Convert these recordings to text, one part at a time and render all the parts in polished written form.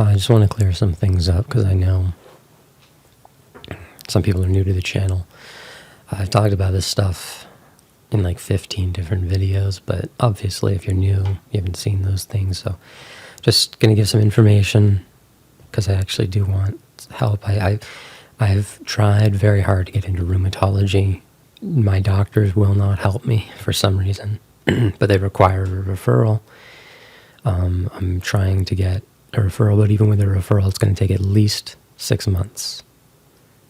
I just want to clear some things up because I know some people are new to the channel. I've talked about this stuff in like 15 different videos, but obviously if you're new, you haven't seen those things. So just going to give some information because I actually do want help. I've tried very hard to get into rheumatology. My doctors will not help me for some reason, but they require a referral. I'm trying to get a referral, but even with a referral, it's going to take at least 6 months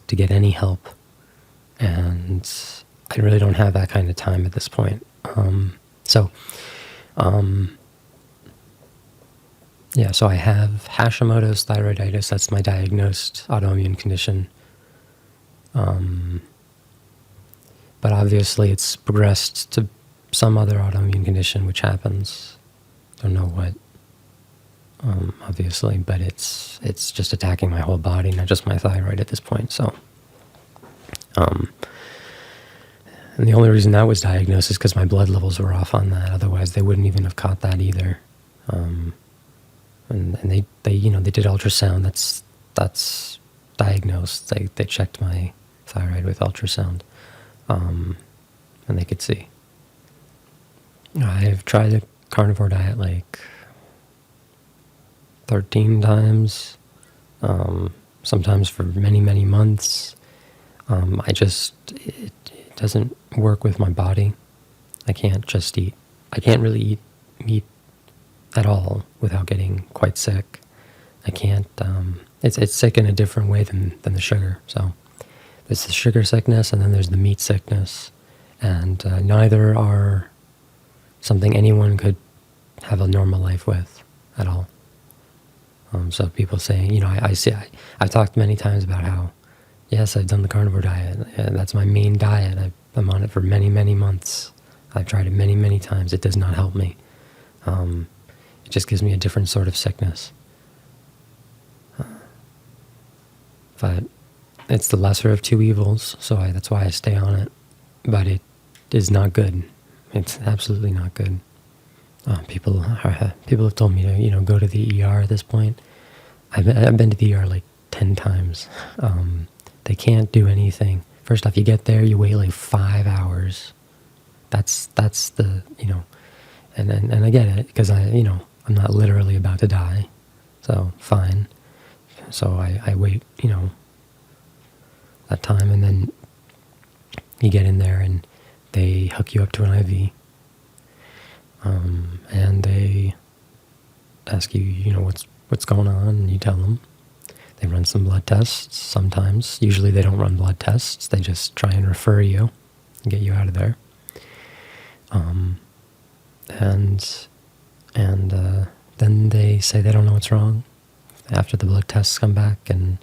to get any help. And I really don't have that kind of time at this point. So I have Hashimoto's thyroiditis. That's my diagnosed autoimmune condition. But obviously it's progressed to some other autoimmune condition, which happens. Don't know what, obviously, but it's just attacking my whole body, not just my thyroid at this point. So, and the only reason that was diagnosed is because my blood levels were off on that. Otherwise, they wouldn't even have caught that either. And they did ultrasound. That's diagnosed. They checked my thyroid with ultrasound, and they could see. I've tried the carnivore diet like 13 times, sometimes for many, many months. It doesn't work with my body. I can't just eat. I can't really eat meat at all without getting quite sick. I can't, it's sick in a different way than the sugar. So there's the sugar sickness and then there's the meat sickness. And neither are something anyone could have a normal life with at all. So people saying, I've talked many times about how, yes, I've done the carnivore diet. That's my main diet. I'm on it for many, many months. I've tried it many, many times. It does not help me. It just gives me a different sort of sickness. But it's the lesser of two evils, so that's why I stay on it. But it is not good. It's absolutely not good. People have told me to go to the ER at this point. I've been to the ER like 10 times. They can't do anything. First off, you get there, you wait like 5 hours. That's the and I get it because I'm not literally about to die, so fine. So I wait that time, and then you get in there and they hook you up to an IV. And they ask you, what's going on, and you tell them. They run some blood tests sometimes. Usually they don't run blood tests. They just try and refer you and get you out of there. And then they say they don't know what's wrong after the blood tests come back, and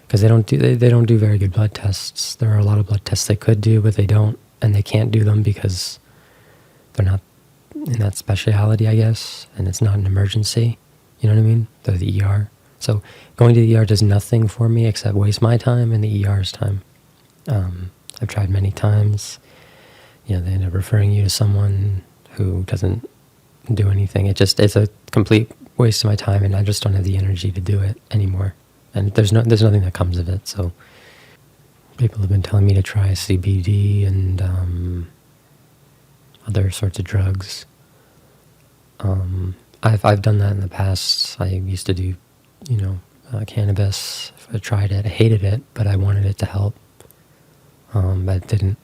because they don't do very good blood tests. There are a lot of blood tests they could do, but they don't, and they can't do them because they're not in that speciality, I guess, and it's not an emergency. You know what I mean? They're the ER. So going to the ER does nothing for me except waste my time and the ER's time. I've tried many times. They end up referring you to someone who doesn't do anything. It's a complete waste of my time, and I just don't have the energy to do it anymore. And there's nothing that comes of it. So people have been telling me to try CBD and other sorts of drugs. I've done that in the past. I used to do, cannabis. I tried it. I hated it, but I wanted it to help. But it didn't.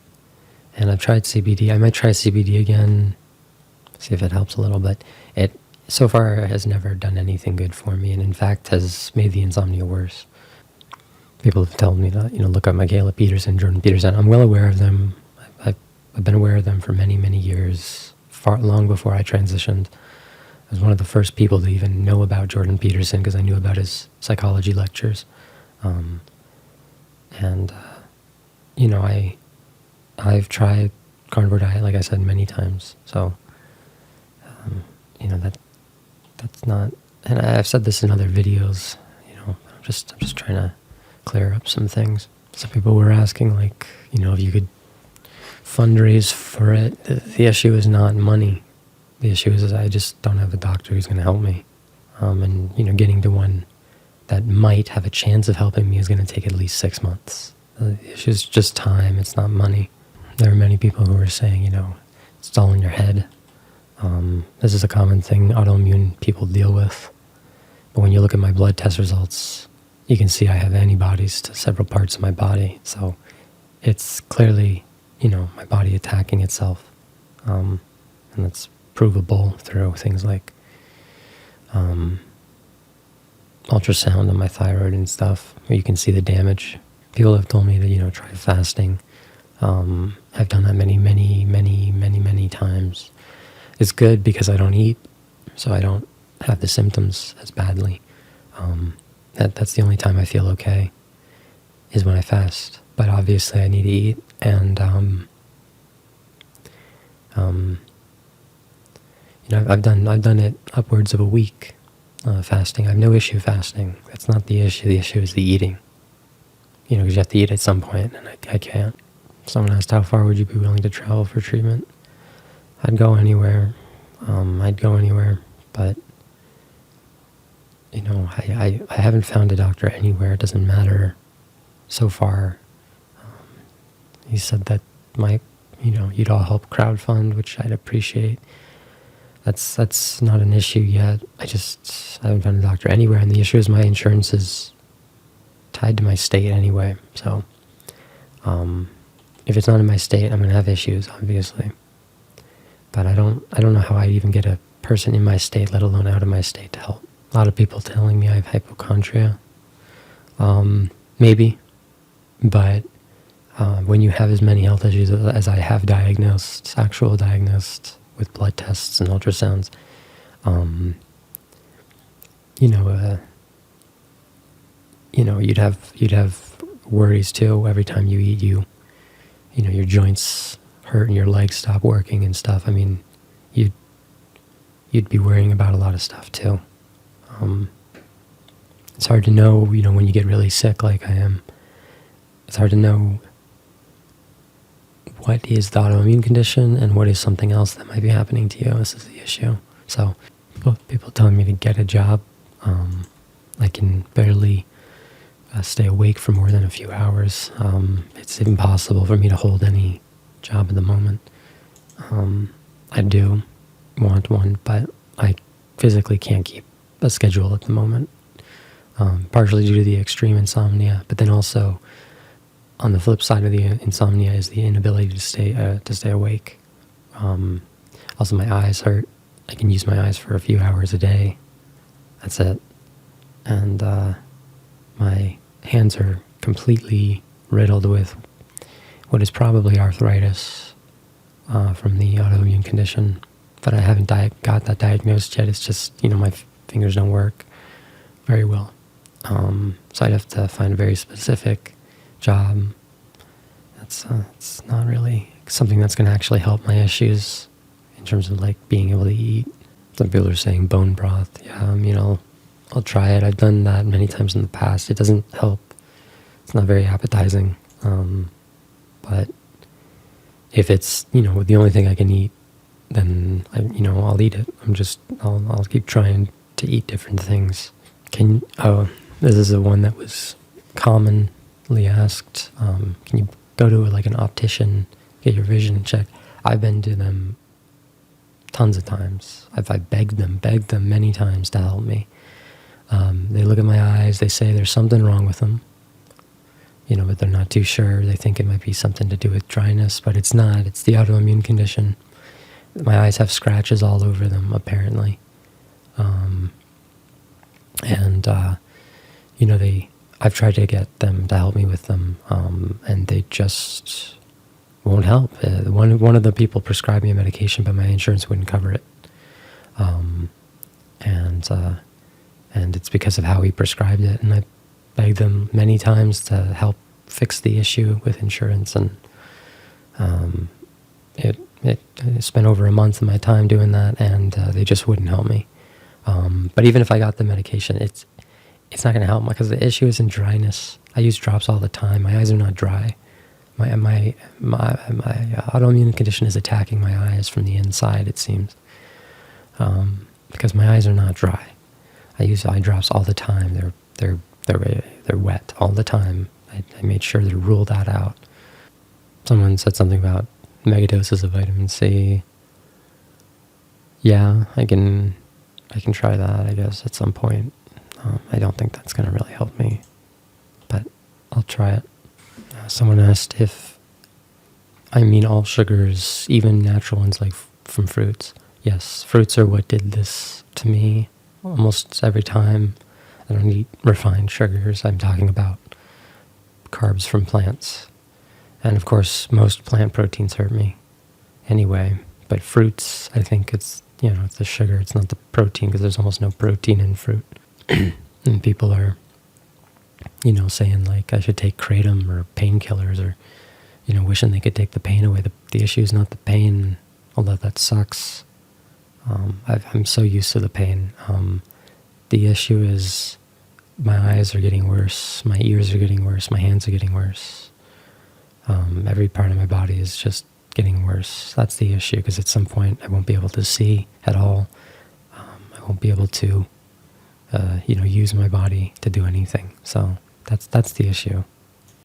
And I've tried CBD. I might try CBD again, see if it helps a little. But it so far has never done anything good for me, and in fact has made the insomnia worse. People have told me to, look up Michaela Peterson, Jordan Peterson. I'm well aware of them. I've been aware of them for many, many years, long before I transitioned. I was one of the first people to even know about Jordan Peterson because I knew about his psychology lectures. I've tried carnivore diet, like I said, many times. So, that's not, and I've said this in other videos, I'm just trying to clear up some things. Some people were asking, if you could fundraise for it. The issue is not money. The issue is I just don't have a doctor who's going to help me. And, getting to one might have a chance of helping me is going to take at least 6 months. The issue is just time. It's not money. There are many people who are saying, it's all in your head. This is a common thing autoimmune people deal with. But when you look at my blood test results, you can see I have antibodies to several parts of my body. So it's clearly, my body attacking itself. And that's provable through things like ultrasound on my thyroid and stuff, where you can see the damage. People have told me to, try fasting. I've done that many times. It's good because I don't eat, so I don't have the symptoms as badly. That's the only time I feel okay, is when I fast. But obviously I need to eat, and I've done it upwards of a week, fasting. I have no issue fasting. That's not the issue. The issue is the eating. Because you have to eat at some point, and I can't. Someone asked, how far would you be willing to travel for treatment? I'd go anywhere. But I haven't found a doctor anywhere. It doesn't matter so far. He said that you'd all help crowdfund, which I'd appreciate. That's not an issue yet. I haven't found a doctor anywhere, and the issue is my insurance is tied to my state anyway. So if it's not in my state, I'm going to have issues, obviously. But I don't know how I'd even get a person in my state, let alone out of my state, to help. A lot of people telling me I have hypochondria. Maybe. But when you have as many health issues as I have actual diagnosed with blood tests and ultrasounds, you'd have worries too. Every time you eat, your joints hurt and your legs stop working and stuff. I mean, you'd be worrying about a lot of stuff too. It's hard to know, when you get really sick like I am, it's hard to know what is the autoimmune condition and what is something else that might be happening to you. This is the issue. So people telling me to get a job. I can barely stay awake for more than a few hours. It's impossible for me to hold any job at the moment. I do want one, but I physically can't keep a schedule at the moment, partially due to the extreme insomnia, but then also on the flip side of the insomnia is the inability to stay awake. Also, my eyes hurt. I can use my eyes for a few hours a day. That's it. And my hands are completely riddled with what is probably arthritis from the autoimmune condition. But I haven't got that diagnosed yet. It's just, my fingers don't work very well. So I'd have to find a very specific job. It's not really something that's going to actually help my issues in terms of being able to eat. Some people are saying bone broth. Yeah, I'll try it. I've done that many times in the past. It doesn't help. It's not very appetizing. But if it's, the only thing I can eat, then I'll eat it. I'll keep trying to eat different things. This is the one that was commonly asked. Can you go to an optician, get your vision checked? I've been to them tons of times. I've begged them many times to help me. They look at my eyes, they say there's something wrong with them, but they're not too sure. They think it might be something to do with dryness, but it's not. It's the autoimmune condition. My eyes have scratches all over them, apparently. I've tried to get them to help me with them, and they just won't help. One of the people prescribed me a medication, but my insurance wouldn't cover it. And it's because of how he prescribed it. And I begged them many times to help fix the issue with insurance, and I spent over a month of my time doing that, and they just wouldn't help me. But even if I got the medication, it's not going to help because the issue isn't dryness. I use drops all the time. My eyes are not dry. My autoimmune condition is attacking my eyes from the inside, it seems, because my eyes are not dry. I use eye drops all the time. They're They're wet all the time. I made sure to rule that out. Someone said something about megadoses of vitamin C. Yeah, I can try that, I guess, at some point. I don't think that's going to really help me, but I'll try it. Someone asked if I mean all sugars, even natural ones like from fruits. Yes, fruits are what did this to me almost every time. I don't eat refined sugars. I'm talking about carbs from plants. And of course, most plant proteins hurt me anyway. But fruits, I think it's the sugar. It's not the protein, because there's almost no protein in fruit. And people are, saying like I should take kratom or painkillers, or, wishing they could take the pain away. The issue is not the pain, although that sucks. I'm so used to the pain. The issue is my eyes are getting worse, my ears are getting worse, my hands are getting worse. Every part of my body is just getting worse. That's the issue, because at some point I won't be able to see at all. I won't be able to, use my body to do anything. So that's the issue.